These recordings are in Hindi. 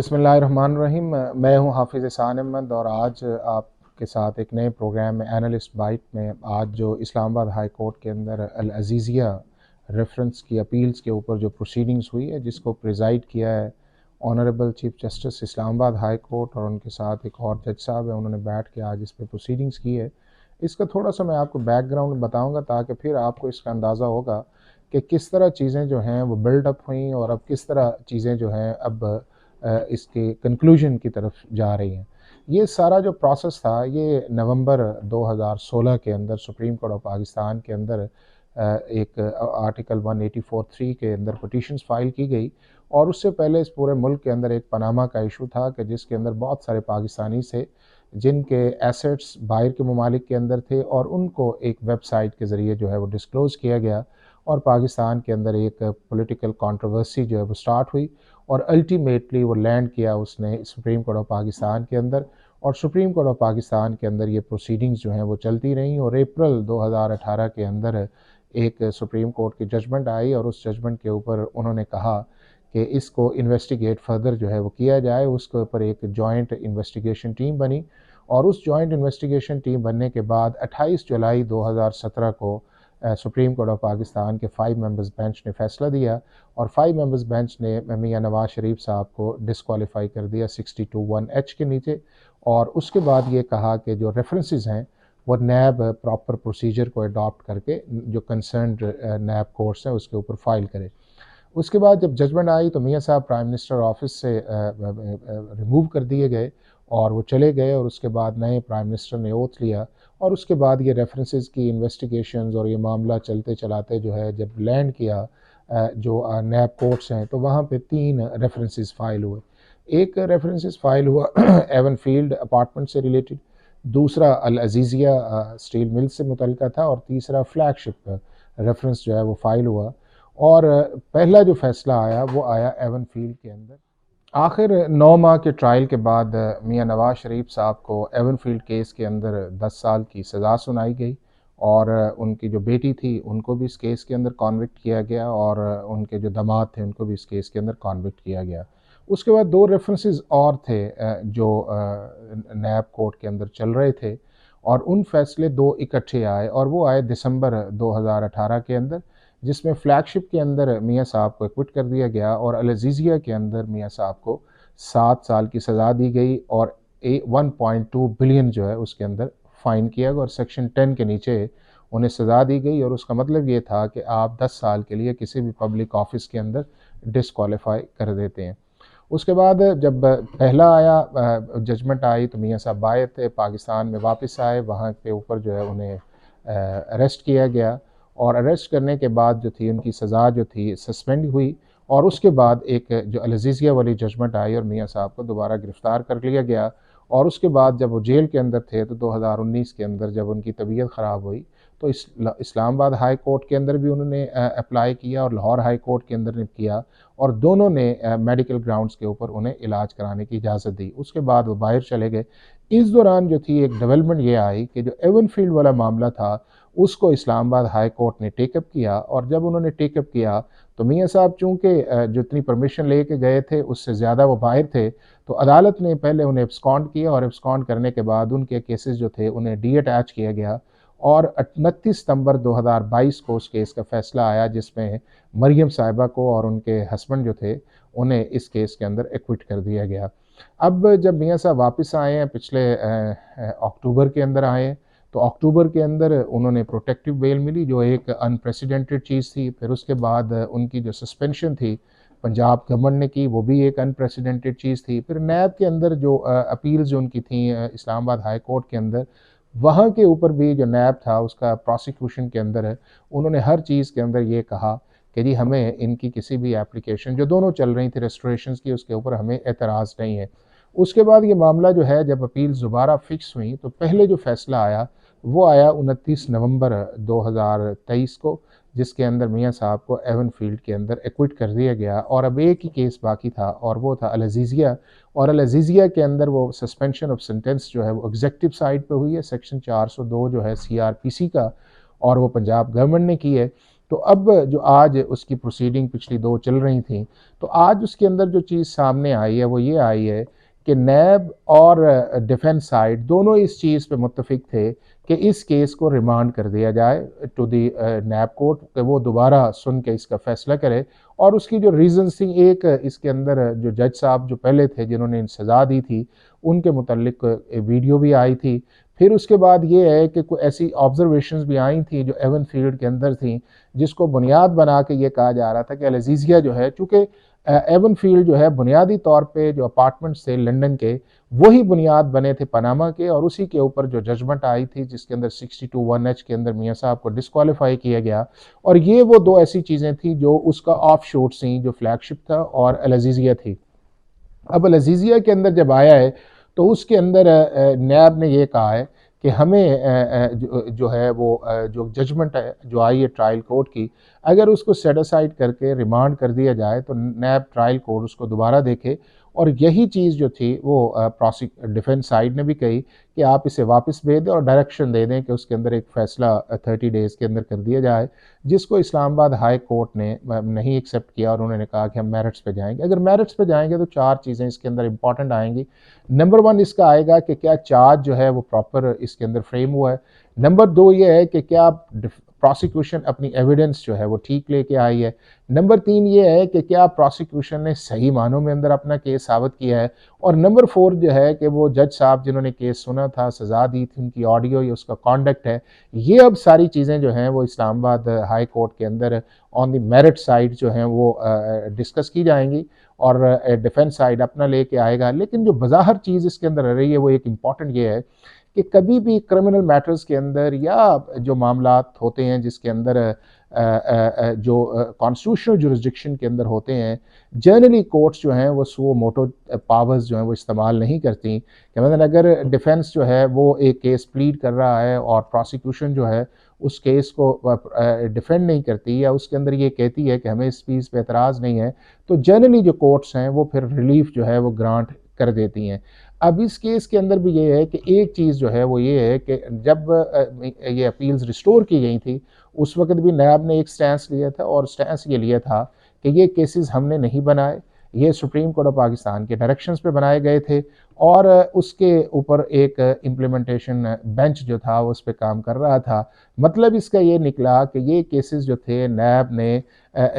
बिस्मिल्लाहिर्रहमानिर्रहीम। मैं हूं हाफिज़ एहसान अहमद और आज आपके साथ एक नए प्रोग्राम में एनालिस्ट बाइट में आज जो इस्लामाबाद हाई कोर्ट के अंदर अल अज़ीज़िया रेफरेंस की अपील्स के ऊपर जो प्रोसीडिंग्स हुई है, जिसको प्रिजाइड किया है honourable chief justice Islamabad high court और उनके साथ एक और जज साहब है, उन्होंने बैठ के आज इस पर प्रोसीडिंग्स की है। इसका थोड़ा सा मैं आपको बैकग्राउंड बताऊँगा ताकि फिर आपको इसका अंदाज़ा होगा कि किस तरह चीज़ें जो हैं वो बिल्डअप हुई और अब किस तरह चीज़ें जो हैं अब इसके कंक्लूजन की तरफ जा रही हैं। ये सारा जो प्रोसेस था ये नवंबर 2016 के अंदर सुप्रीम कोर्ट ऑफ पाकिस्तान के अंदर एक आर्टिकल 184(3) के अंदर पटिशन्स फाइल की गई और उससे पहले इस पूरे मुल्क के अंदर एक पनामा का इशू था कि जिसके अंदर बहुत सारे पाकिस्तानी थे जिनके एसेट्स बाहर के ममालिक के अंदर थे और उनको एक वेबसाइट के ज़रिए जो है वो डिस्क्लोज़ किया गया और पाकिस्तान के अंदर एक पॉलिटिकल कंट्रोवर्सी जो है वो स्टार्ट हुई और अल्टीमेटली वो लैंड किया उसने सुप्रीम कोर्ट ऑफ पाकिस्तान के अंदर। और सुप्रीम कोर्ट ऑफ पाकिस्तान के अंदर ये प्रोसीडिंग्स जो हैं वो चलती रहीं और अप्रैल 2018 के अंदर एक सुप्रीम कोर्ट की जजमेंट आई और उस जजमेंट के ऊपर उन्होंने कहा कि इसको इन्वेस्टिगेट फर्दर जो है वो किया जाए। उसके ऊपर एक जॉइंट इन्वेस्टिगेशन टीम बनी और उस जॉइंट इन्वेस्टिगेशन टीम बनने के बाद 28 जुलाई 2017 को सुप्रीम कोर्ट ऑफ पाकिस्तान के 5 मेंबर्स बेंच ने फैसला दिया और 5 मेंबर्स बेंच ने मियां नवाज शरीफ साहब को डिस्क्वालीफाई कर दिया 62(1)(h) के नीचे। और उसके बाद ये कहा कि जो रेफरेंसेस हैं वो नैब प्रॉपर प्रोसीजर को अडॉप्ट करके जो कंसर्न्ड नैब कोर्ट्स हैं उसके ऊपर फाइल करे। उसके बाद जब जजमेंट आई तो मियां साहब प्राइम मिनिस्टर ऑफिस से रिमूव कर दिए गए और वो चले गए और उसके बाद नए प्राइम मिनिस्टर ने ओथ लिया और उसके बाद ये रेफरेंसेस की इन्वेस्टिगेशंस और ये मामला चलते चलाते जो है जब लैंड किया जो नैब कोर्ट्स हैं तो वहाँ पे 3 रेफरेंसेस फाइल हुए। एक रेफरेंसेस फाइल हुआ एवन फील्ड अपार्टमेंट से रिलेटेड, दूसरा अल अज़ीज़िया स्टील मिल से मुतल्लिका था और तीसरा फ्लैगशिप रेफरेंस जो है वो फाइल हुआ। और पहला जो फैसला आया वो आया एवन फील्ड के अंदर। आखिर 9 माह के ट्रायल के बाद मियां नवाज शरीफ साहब को एवन फील्ड केस के अंदर 10 साल की सज़ा सुनाई गई और उनकी जो बेटी थी उनको भी इस केस के अंदर कॉन्विक्ट किया गया और उनके जो दामाद थे उनको भी इस केस के अंदर कॉन्विक्ट किया गया। उसके बाद 2 रेफरेंसेस और थे जो नैब कोर्ट के अंदर चल रहे थे और उन फैसले 2 इकट्ठे आए और वो आए दिसंबर 2018 के अंदर, जिसमें फ्लैगशिप के अंदर मियां साहब को एक्विट कर दिया गया और अल अज़ीज़िया के अंदर मियां साहब को 7 साल की सज़ा दी गई और 1.2 बिलियन जो है उसके अंदर फ़ाइन किया गया और सेक्शन 10 के नीचे उन्हें सज़ा दी गई और उसका मतलब ये था कि आप 10 साल के लिए किसी भी पब्लिक ऑफिस के अंदर डिसक्वालीफाई कर देते हैं। उसके बाद जब पहला आया जजमेंट आई तो मियां साहब आए थे, पाकिस्तान में वापस आए, वहाँ के ऊपर जो है उन्हें अरेस्ट किया गया और अरेस्ट करने के बाद जो थी उनकी सज़ा जो थी सस्पेंड हुई और उसके बाद एक जो अल अज़ीज़िया वाली जजमेंट आई और मियां साहब को दोबारा गिरफ़्तार कर लिया गया। और उसके बाद जब वो जेल के अंदर थे तो 2019 के अंदर जब उनकी तबीयत ख़राब हुई तो इस्लामाबाद हाई कोर्ट के अंदर भी उन्होंने अप्लाई किया और लाहौर हाई कोर्ट के अंदर ने किया और दोनों ने मेडिकल ग्राउंड्स के ऊपर उन्हें इलाज कराने की इजाज़त दी। उसके बाद वो बाहर चले गए। इस दौरान जो थी एक डेवलपमेंट ये आई कि जो एवन फील्ड वाला मामला था उसको इस्लामाबाद हाई कोर्ट ने टेकअप किया और जब उन्होंने टेकअप किया तो मियां साहब चूँकि जितनी परमिशन लेके गए थे उससे ज़्यादा वो बाहर थे तो अदालत ने पहले उन्हें एब्सकॉन्ड किया और एब्सकॉन्ड करने के बाद उनके केसेस जो थे उन्हें डी अटैच किया गया और 29 सितंबर 2022 को उस केस का फैसला आया जिसमें मरियम साहिबा को और उनके हस्बैंड जो थे उन्हें इस केस के अंदर एक्विट कर दिया गया। अब जब मियां साहब वापस आए हैं पिछले अक्टूबर के अंदर आए तो अक्टूबर के अंदर उन्होंने प्रोटेक्टिव बेल मिली जो एक अनप्रेसिडेंटेड चीज़ थी। फिर उसके बाद उनकी जो सस्पेंशन थी पंजाब गवर्नमेंट ने की वो भी एक अनप्रेसिडेंटेड चीज़ थी। फिर नैब के अंदर जो अपील्स जो उनकी थी इस्लामाबाद हाई कोर्ट के अंदर वहाँ के ऊपर भी जो नैब था उसका प्रोसिक्यूशन के अंदर है उन्होंने हर चीज़ के अंदर ये कहा कि जी हमें इनकी किसी भी एप्लीकेशन जो दोनों चल रही थी रेस्टोरेशंस की उसके ऊपर हमें एतराज़ नहीं है। उसके बाद ये मामला जो है जब अपील्स दोबारा फिक्स हुई तो पहले जो फैसला आया वो आया 29 नवंबर 2023 को, जिसके अंदर मियां साहब को एवन फील्ड के अंदर एक्विट कर दिया गया और अब एक ही केस बाकी था और वो था अल अज़ीज़िया। और अल अज़ीज़िया के अंदर वो सस्पेंशन ऑफ सेंटेंस जो है वो एग्जेक्टिव साइड पे हुई है, सेक्शन 402 जो है CRPC का और वो पंजाब गवर्नमेंट ने की है। तो अब जो आज उसकी प्रोसीडिंग पिछली 2 चल रही थी, तो आज उसके अंदर जो चीज़ सामने आई है वो ये आई है कि नैब और डिफेंस साइड दोनों इस चीज़ पे मुत्तफिक थे कि इस केस को रिमांड कर दिया जाए टू दी नैब कोर्ट, कि वो दोबारा सुन के इसका फैसला करे। और उसकी जो रीज़न्स थी, एक इसके अंदर जो जज साहब जो पहले थे जिन्होंने सज़ा दी थी, उनके मुतल्लिक वीडियो भी आई थी। फिर उसके बाद ये है कि कोई ऐसी ऑब्जर्वेशंस भी आई थी जो एवन फील्ड के अंदर थी, जिसको बुनियाद बना के ये कहा जा रहा था कि अल अज़ीज़िया जो है, चूँकि एवन फील्ड जो है बुनियादी तौर पे जो अपार्टमेंट्स थे लंदन के, वही बुनियाद बने थे पनामा के, और उसी के ऊपर जो जजमेंट आई थी जिसके अंदर 62(1)H के अंदर मियाँ साहब को डिस्क्वालीफाई किया गया। और ये वो दो ऐसी चीज़ें थी जो उसका ऑफ शूट्स थी, जो फ्लैगशिप था और अल अज़ीज़िया थी। अब अल अज़ीज़िया के अंदर जब आया है तो उसके अंदर नैब ने ये कहा है कि हमें जो है वो जो जजमेंट है जो आई है ट्रायल कोर्ट की, अगर उसको सेट असाइड करके रिमांड कर दिया जाए तो नैब ट्रायल कोर्ट उसको दोबारा देखे। और यही चीज़ जो थी वो डिफेंस साइड ने भी कही कि आप इसे वापस भेज दें और डायरेक्शन दे दें कि उसके अंदर एक फ़ैसला 30 डेज़ के अंदर कर दिया जाए, जिसको इस्लामाबाद हाई कोर्ट ने नहीं एक्सेप्ट किया और उन्होंने कहा कि हम मेरिट्स पे जाएंगे। अगर मेरिट्स पे जाएंगे तो 4 चीज़ें इसके अंदर इंपॉर्टेंट आएंगी। नंबर 1 इसका आएगा कि क्या चार्ज जो है वो प्रॉपर इसके अंदर फ्रेम हुआ है। नंबर 2 ये है कि क्या प्रोसिक्यूशन अपनी एविडेंस जो है वो ठीक लेके आई है। नंबर 3 ये है कि क्या प्रोसिक्यूशन ने सही मानों में अंदर अपना केस साबित किया है। और नंबर 4 जो है कि वो जज साहब जिन्होंने केस सुना था, सज़ा दी थी, उनकी ऑडियो या उसका कॉन्डक्ट है, ये अब सारी चीज़ें जो हैं वो इस्लामाबाद हाई कोर्ट के अंदर ऑन द मेरिट साइड जो हैं वो डिस्कस की जाएंगी और डिफेंस साइड अपना लेके आएगा। लेकिन जो बज़ाहिर चीज़ इसके अंदर रह रही है वो एक इम्पॉर्टेंट ये है कि कभी भी क्रिमिनल मैटर्स के अंदर या जो मामलात होते हैं जिसके अंदर जो कॉन्स्टिट्यूशनल जुरिस्डिक्शन के अंदर होते हैं, जनरली कोर्ट्स जो हैं वो सो मोटो पावर्स जो हैं वो इस्तेमाल नहीं करती। कि मतलब अगर डिफेंस जो है वो एक केस प्लीड कर रहा है और प्रोसिक्यूशन जो है उस केस को डिफेंड नहीं करती या उसके अंदर ये कहती है कि हमें इस चीज़ पे एतराज़ नहीं है, तो जनरली जो कोर्ट्स हैं वो फिर रिलीफ जो है वो ग्रांट कर देती हैं। अब इस केस के अंदर भी ये है कि एक चीज़ जो है वो ये है कि जब ये अपील्स रिस्टोर की गई थी, उस वक़्त भी नैब ने एक स्टैंस लिया था और स्टैंस ये लिया था कि ये केसेस हमने नहीं बनाए, ये सुप्रीम कोर्ट ऑफ पाकिस्तान के डायरेक्शंस पे बनाए गए थे और उसके ऊपर एक इम्प्लीमेंटेशन बेंच जो था उस पे काम कर रहा था। मतलब इसका ये निकला कि ये केसेस जो थे नैब ने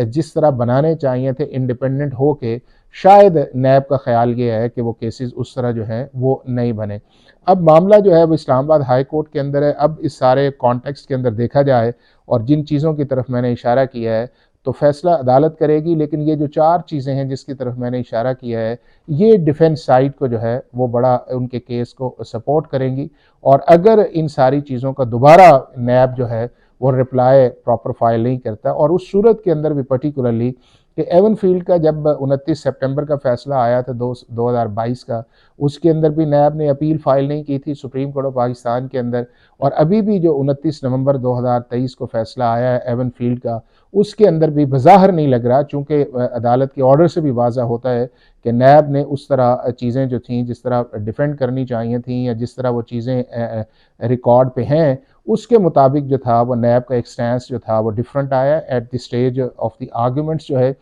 जिस तरह बनाने चाहिए थे इंडिपेंडेंट हो के, शायद नैब का ख्याल ये है कि वो केसेस उस तरह जो हैं वो नहीं बने। अब मामला जो है वो इस्लामाबाद हाई कोर्ट के अंदर है। अब इस सारे कॉन्टेक्स्ट के अंदर देखा जाए और जिन चीज़ों की तरफ मैंने इशारा किया है तो फैसला अदालत करेगी, लेकिन ये जो 4 चीज़ें हैं जिसकी तरफ मैंने इशारा किया है, ये डिफेंस साइड को जो है वो बड़ा उनके केस को सपोर्ट करेंगी। और अगर इन सारी चीज़ों का दोबारा नैब जो है वो रिप्लाई प्रॉपर फाइल नहीं करता, और उस सूरत के अंदर भी पर्टिकुलरली कि एवन फील्ड का जब 29 सितंबर का फैसला आया था 2022 का, उसके अंदर भी नैब ने अपील फाइल नहीं की थी सुप्रीम कोर्ट ऑफ पाकिस्तान के अंदर। और अभी भी जो 29 नवंबर 2023 को फैसला आया है एवन फील्ड का, उसके अंदर भी बज़ाहिर नहीं लग रहा, चूँकि अदालत के ऑर्डर से भी वाज़ा होता है कि नैब ने उस तरह चीज़ें जो थीं, जिस तरह डिफेंड करनी चाहिए थी या जिस तरह वो चीज़ें रिकॉर्ड पे हैं, उसके मुताबिक जो था वो नैब का एक स्टैंस जो था वो डिफरेंट आया at the stage of the arguments जो है।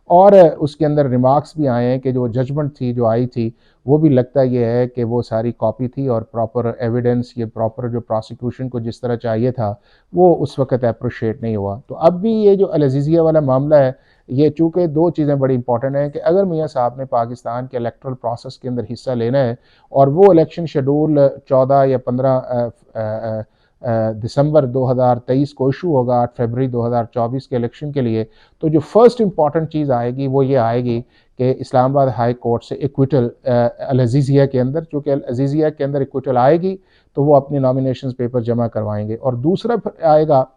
और उसके अंदर रिमार्क्स भी आए हैं कि जो जजमेंट थी जो आई थी वो भी लगता ये है कि वो सारी कॉपी थी और प्रॉपर एविडेंस, ये प्रॉपर जो प्रोसिक्यूशन को जिस तरह चाहिए था वो उस वक्त अप्रिशिएट नहीं हुआ। तो अब भी ये जो अल अज़ीज़िया वाला मामला है, ये चूँकि 2 चीज़ें बड़ी इंपॉर्टेंट हैं कि अगर मियाँ साहब ने पाकिस्तान के इलेक्टोरल प्रोसेस के अंदर हिस्सा लेना है और वो इलेक्शन शेड्यूल 14 या 15 दिसंबर 2023 को इशू होगा 8 फरवरी 2024 के इलेक्शन के लिए, तो जो फर्स्ट इंपॉर्टेंट चीज़ आएगी वो ये आएगी कि इस्लामाबाद हाई कोर्ट से इक्विटल अल अज़ीज़िया के अंदर, चूँकि अल अज़ीज़िया के अंदर इक्विटल आएगी तो वो अपने नॉमिनेशन पेपर जमा करवाएंगे। और दूसरा आएगा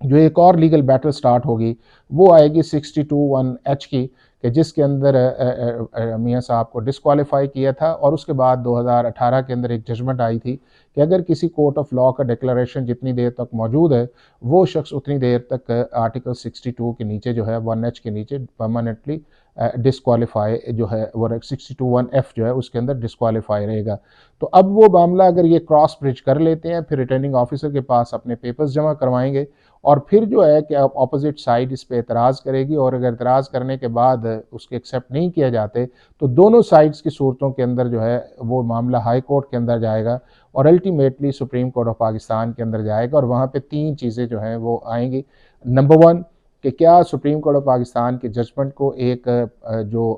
जो एक और लीगल बैटल स्टार्ट होगी, वो आएगी 62(1)H की, कि जिसके अंदर मियाँ साहब को डिस्क्वालीफाई किया था और उसके बाद 2018 के अंदर एक जजमेंट आई थी कि अगर किसी कोर्ट ऑफ लॉ का डिक्लेरेशन जितनी देर तक मौजूद है, वो शख्स उतनी देर तक आर्टिकल 62 के नीचे जो है 1H के नीचे परमानेंटली डिस्क्वालीफाई जो है वो 62(1)F जो है उसके अंदर डिस्क्वालीफाई रहेगा। तो अब वो मामला अगर ये क्रॉस ब्रिज कर लेते हैं, फिर रिटर्निंग ऑफिसर के पास अपने पेपर्स जमा करवाएंगे और फिर जो है कि अपोजिट साइड इस पे एतराज़ करेगी, और अगर एतराज़ करने के बाद उसके एक्सेप्ट नहीं किए जाते तो दोनों साइड्स की सूरतों के अंदर जो है वो मामला हाई कोर्ट के अंदर जाएगा और ultimately supreme court of Pakistan के अंदर जाएगा। और वहाँ पे 3 चीज़ें जो हैं वो आएंगी। नंबर 1 कि क्या सुप्रीम कोर्ट ऑफ पाकिस्तान के जजमेंट को एक जो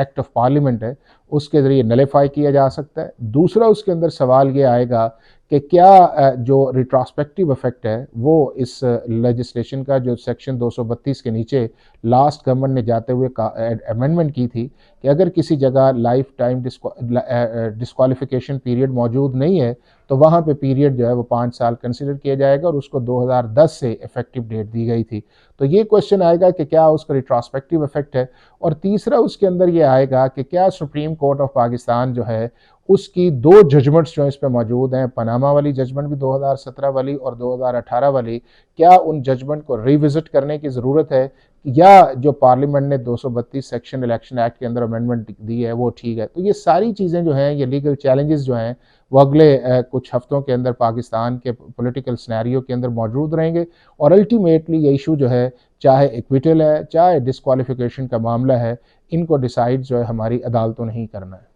एक्ट ऑफ पार्लियामेंट है उसके ज़रिए नलीफाई किया जा सकता है। दूसरा उसके अंदर सवाल ये आएगा कि क्या जो रिट्रोस्पेक्टिव इफेक्ट है वो इस लेजिस्लेशन का जो सेक्शन 232 के नीचे लास्ट गवर्नमेंट ने जाते हुए अमेंडमेंट की थी कि अगर किसी जगह लाइफ टाइम डिस्क्वालिफिकेशन पीरियड मौजूद नहीं है तो वहाँ पे पीरियड जो है वो 5 साल कंसिडर किया जाएगा, और उसको 2010 से इफेक्टिव डेट दी गई थी। तो ये क्वेश्चन आएगा कि क्या उसका रिट्रोस्पेक्टिव इफेक्ट है। और तीसरा उसके अंदर ये आएगा कि क्या सुप्रीम कोर्ट ऑफ पाकिस्तान जो है उसकी 2 जजमेंट्स जो इस पे मौजूद हैं, पनामा वाली जजमेंट भी 2017 वाली और 2018 वाली, क्या उन जजमेंट को रिविजिट करने की ज़रूरत है, या जो पार्लियामेंट ने 232 सेक्शन इलेक्शन एक्ट के अंदर अमेंडमेंट दी है वो ठीक है। तो ये सारी चीज़ें जो हैं, ये लीगल चैलेंजेस जो हैं वो अगले कुछ हफ्तों के अंदर पाकिस्तान के पॉलिटिकल सिनेरियो के अंदर मौजूद रहेंगे, और अल्टीमेटली ये इशू जो है, चाहे इक्विटल है चाहे डिस्क्वालिफिकेशन का मामला है, इनको डिसाइड जो है हमारी अदालतों ने ही करना है।